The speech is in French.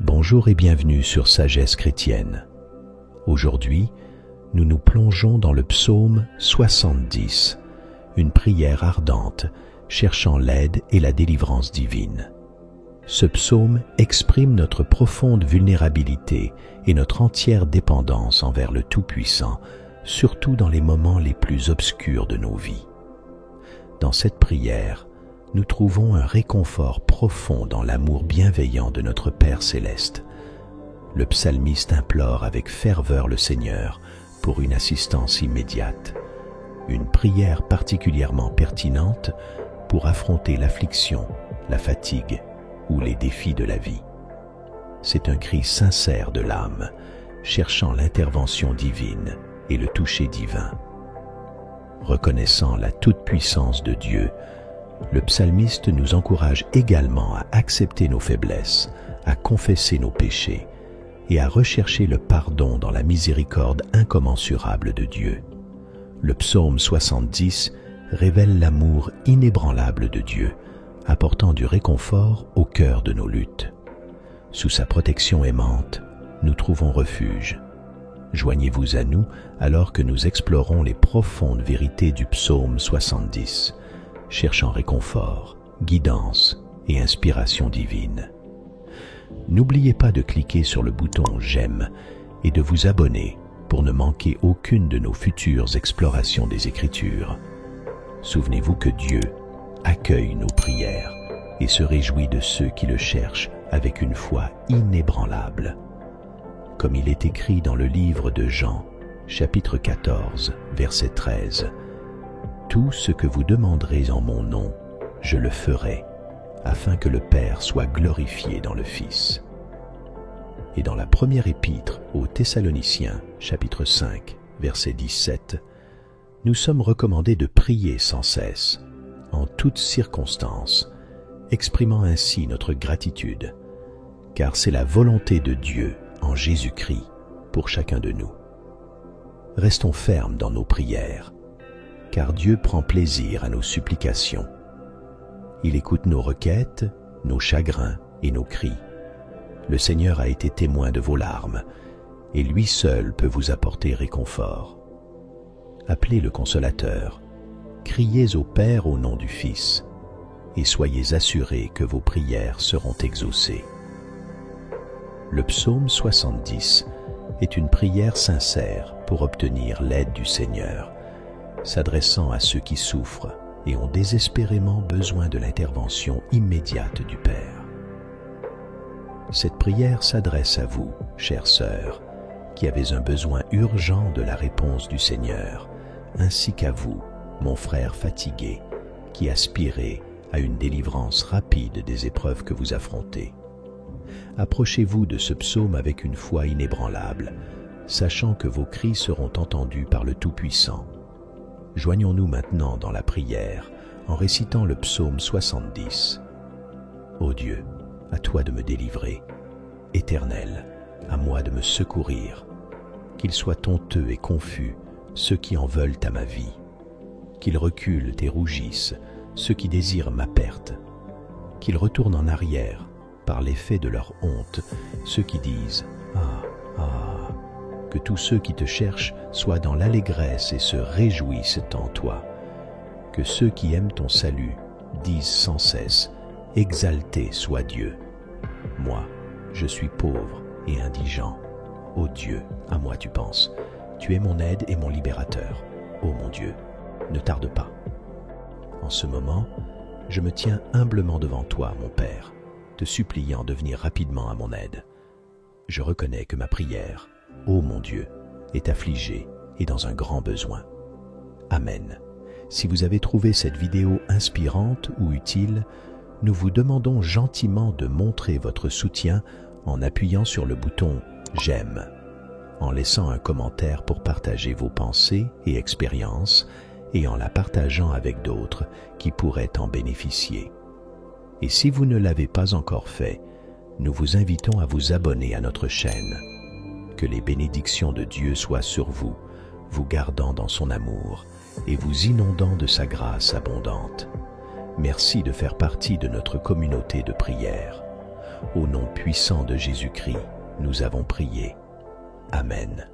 Bonjour et bienvenue sur Sagesse Chrétienne. Aujourd'hui, nous nous plongeons dans le psaume 70, une prière ardente cherchant l'aide et la délivrance divine. Ce psaume exprime notre profonde vulnérabilité et notre entière dépendance envers le Tout-Puissant, surtout dans les moments les plus obscurs de nos vies. Dans cette prière, nous trouvons un réconfort profond dans l'amour bienveillant de notre Père céleste. Le psalmiste implore avec ferveur le Seigneur pour une assistance immédiate, une prière particulièrement pertinente pour affronter l'affliction, la fatigue ou les défis de la vie. C'est un cri sincère de l'âme, cherchant l'intervention divine et le toucher divin. Reconnaissant la toute-puissance de Dieu, le psalmiste nous encourage également à accepter nos faiblesses, à confesser nos péchés et à rechercher le pardon dans la miséricorde incommensurable de Dieu. Le psaume 70 révèle l'amour inébranlable de Dieu, apportant du réconfort au cœur de nos luttes. Sous sa protection aimante, nous trouvons refuge. Joignez-vous à nous alors que nous explorons les profondes vérités du psaume 70, cherchant réconfort, guidance et inspiration divine. N'oubliez pas de cliquer sur le bouton « J'aime » et de vous abonner pour ne manquer aucune de nos futures explorations des Écritures. Souvenez-vous que Dieu accueille nos prières et se réjouit de ceux qui le cherchent avec une foi inébranlable. Comme il est écrit dans le livre de Jean, chapitre 14, verset 13, « Tout ce que vous demanderez en mon nom, je le ferai, afin que le Père soit glorifié dans le Fils. » Et dans la première épître aux Thessaloniciens, chapitre 5, verset 17, nous sommes recommandés de prier sans cesse, en toutes circonstances, exprimant ainsi notre gratitude, car c'est la volonté de Dieu en Jésus-Christ pour chacun de nous. Restons fermes dans nos prières, car Dieu prend plaisir à nos supplications. Il écoute nos requêtes, nos chagrins et nos cris. Le Seigneur a été témoin de vos larmes, et lui seul peut vous apporter réconfort. Appelez le Consolateur, criez au Père au nom du Fils, et soyez assurés que vos prières seront exaucées. Le psaume 70 est une prière sincère pour obtenir l'aide du Seigneur, s'adressant à ceux qui souffrent et ont désespérément besoin de l'intervention immédiate du Père. Cette prière s'adresse à vous, chères sœurs, qui avez un besoin urgent de la réponse du Seigneur, ainsi qu'à vous, mon frère fatigué, qui aspirez à une délivrance rapide des épreuves que vous affrontez. Approchez-vous de ce psaume avec une foi inébranlable, sachant que vos cris seront entendus par le Tout-Puissant. Joignons-nous maintenant dans la prière en récitant le psaume 70. Ô Dieu, à toi de me délivrer. Éternel, à moi de me secourir. Qu'ils soient honteux et confus ceux qui en veulent à ma vie. Qu'ils reculent et rougissent ceux qui désirent ma perte. Qu'ils retournent en arrière par l'effet de leur honte ceux qui disent « Ah, ah !» Que tous ceux qui te cherchent soient dans l'allégresse et se réjouissent en toi. Que ceux qui aiment ton salut disent sans cesse « Exalté soit Dieu !» Moi, je suis pauvre et indigent. Ô Dieu, à moi tu penses. Tu es mon aide et mon libérateur. Ô mon Dieu, ne tarde pas. En ce moment, je me tiens humblement devant toi, mon Père, te suppliant de venir rapidement à mon aide. Je reconnais que ma prière, ô mon Dieu, est affligée et dans un grand besoin. Amen. Si vous avez trouvé cette vidéo inspirante ou utile, nous vous demandons gentiment de montrer votre soutien en appuyant sur le bouton « J'aime », en laissant un commentaire pour partager vos pensées et expériences et en la partageant avec d'autres qui pourraient en bénéficier. Et si vous ne l'avez pas encore fait, nous vous invitons à vous abonner à notre chaîne. Que les bénédictions de Dieu soient sur vous, vous gardant dans son amour et vous inondant de sa grâce abondante. Merci de faire partie de notre communauté de prière. Au nom puissant de Jésus-Christ, nous avons prié. Amen.